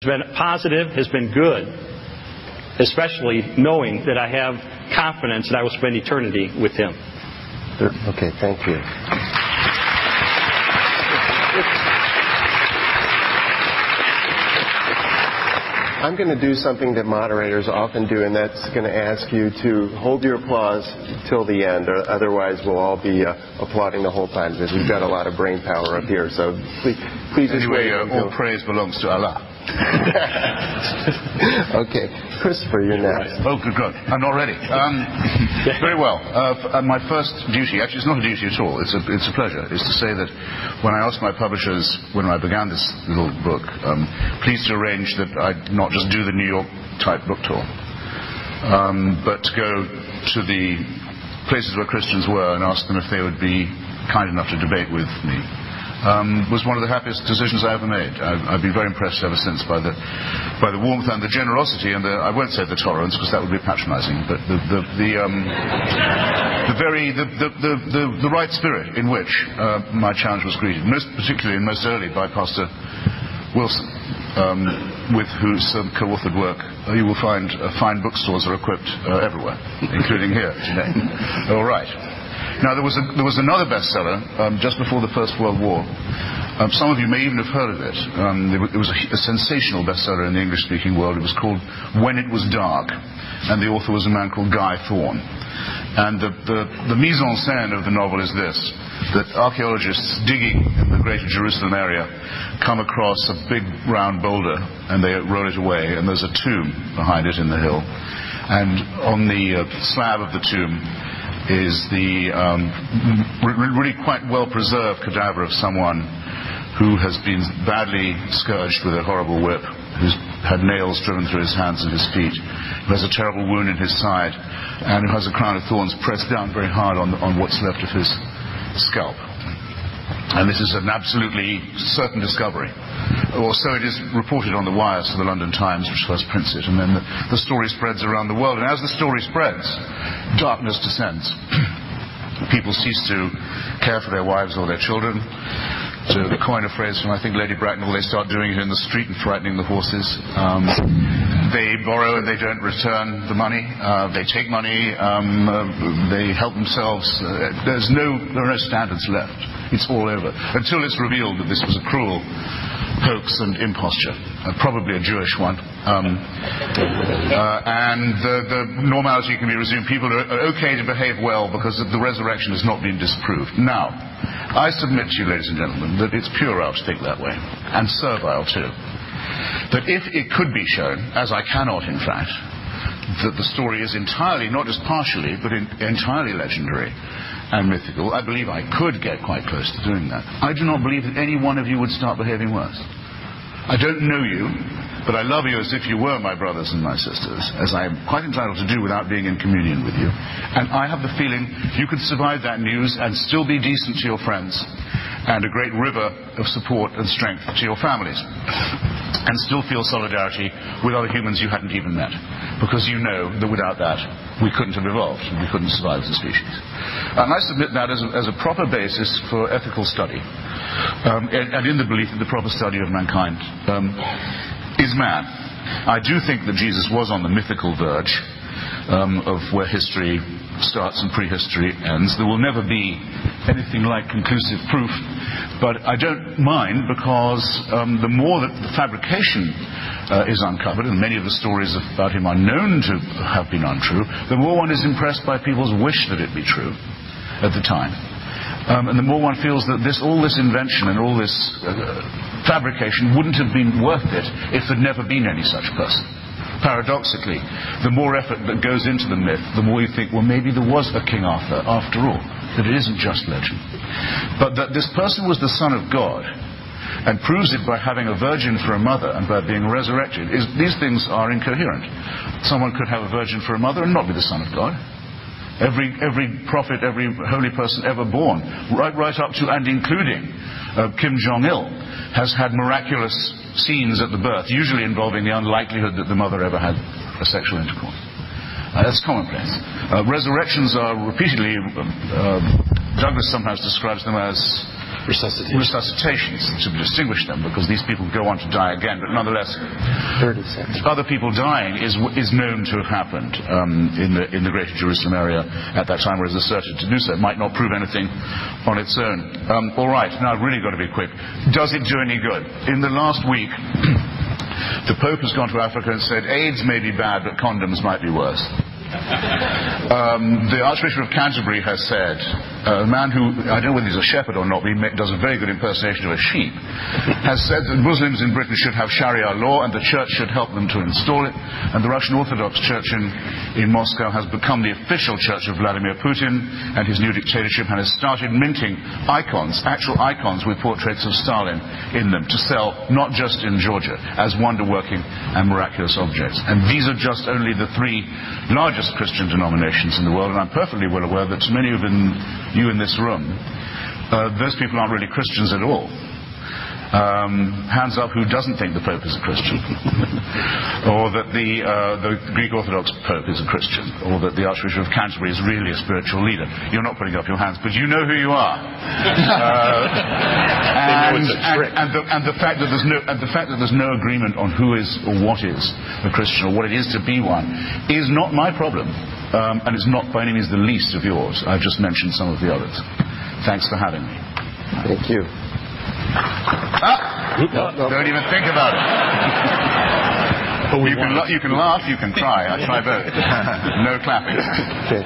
been positive, has been good, especially knowing that I have confidence that I will spend eternity with Him. Okay, thank you. I'm going to do something that moderators often do, and that's going to ask you to hold your applause till the end, or otherwise we'll all be applauding the whole time, because we've got a lot of brain power up here. So please anyway, all praise belongs to Allah. Okay, Christopher, you're next. Oh, good God. I'm not ready. Very well. My first duty, actually it's not a duty at all, it's a pleasure, is to say that when I asked my publishers, when I began this little book, please to arrange that I not just do the New York type book tour, but to go to the places where Christians were and ask them if they would be kind enough to debate with me. Was one of the happiest decisions I ever made. I've been very impressed ever since by the warmth and the generosity and I won't say the tolerance because that would be patronizing, but the right spirit in which my challenge was greeted, most particularly and most early by Pastor Wilson, with whose co-authored work you will find fine bookstores are equipped everywhere, including here today. All right. Now, there was another bestseller just before the First World War. Some of you may even have heard of it. It was a sensational bestseller in the English-speaking world. It was called When It Was Dark, and the author was a man called Guy Thorne. And the mise en scène of the novel is this, that archaeologists digging in the greater Jerusalem area come across a big round boulder, and they roll it away, and there's a tomb behind it in the hill. And on the slab of the tomb is the really quite well-preserved cadaver of someone who has been badly scourged with a horrible whip, who's had nails driven through his hands and his feet, who has a terrible wound in his side, and who has a crown of thorns pressed down very hard on what's left of his scalp. And this is an absolutely certain discovery. Or so it is reported on the wires of the London Times, which first prints it, and then the story spreads around the world. And as the story spreads, darkness descends. People cease to care for their wives or their children. To coin a phrase from, I think, Lady Bracknell, they start doing it in the street and frightening the horses. They borrow and they don't return the money. They take money. They help themselves. There are no standards left. It's all over. Until it's revealed that this was a cruel hoax and imposture, probably a Jewish one. And the normality can be resumed. People are okay to behave well because the resurrection has not been disproved. Now, I submit to you, ladies and gentlemen, that it's puerile to think that way, and servile too. That if it could be shown, as I cannot in fact, that the story is entirely, not just partially, but entirely legendary and mythical, I believe I could get quite close to doing that. I do not believe that any one of you would start behaving worse. I don't know you, but I love you as if you were my brothers and my sisters, as I am quite entitled to do without being in communion with you. And I have the feeling you could survive that news and still be decent to your friends, and a great river of support and strength to your families, and still feel solidarity with other humans you hadn't even met, because you know that without that we couldn't have evolved, and we couldn't survive as a species. And I submit that as a proper basis for ethical study, and in the belief that the proper study of mankind is man. I do think that Jesus was on the mythical verge of where history starts and prehistory ends. There will never be anything like conclusive proof, but I don't mind, because the more that the fabrication is uncovered, and many of the stories about him are known to have been untrue, the more one is impressed by people's wish that it be true at the time. And the more one feels that all this invention and all this fabrication wouldn't have been worth it if there'd never been any such person. Paradoxically, the more effort that goes into the myth, the more you think, well, maybe there was a King Arthur after all, that it isn't just legend. But that this person was the Son of God, and proves it by having a virgin for a mother and by being resurrected. These things are incoherent. Someone could have a virgin for a mother and not be the Son of God. Every prophet, every holy person ever born, right up to and including Kim Jong-il, has had miraculous scenes at the birth, usually involving the unlikelihood that the mother ever had a sexual intercourse. That's commonplace. Resurrections are repeatedly, Douglas sometimes describes them as resuscitations to distinguish them, because these people go on to die again. But nonetheless, 30 seconds. Other people dying is known to have happened in the Greater Jerusalem area at that time, whereas asserted to do so. It might not prove anything on its own. All right, now I've really got to be quick. Does it do any good? In the last week, the Pope has gone to Africa and said, AIDS may be bad, but condoms might be worse. The Archbishop of Canterbury has said, a man who, I don't know whether he's a shepherd or not, but he does a very good impersonation of a sheep, has said that Muslims in Britain should have Sharia law and the Church should help them to install it, and the Russian Orthodox Church in Moscow has become the official church of Vladimir Putin and his new dictatorship, and has started minting icons, actual icons with portraits of Stalin in them, to sell not just in Georgia as wonder-working and miraculous objects. And these are just only the three largest Christian denominations in the world, and I'm perfectly well aware that to many of you in this room, those people aren't really Christians at all. Hands up who doesn't think the Pope is a Christian, or that the Greek Orthodox Pope is a Christian, or that the Archbishop of Canterbury is really a spiritual leader. You're not putting up your hands, but you know who you are. And the fact that there's no agreement on who is or what is a Christian, or what it is to be one, is not my problem, and it's not by any means the least of yours. I've just mentioned some of the others. Thanks for having me. Thank you. Don't even think about it. You can laugh, you can cry. I try both. No clapping. Okay.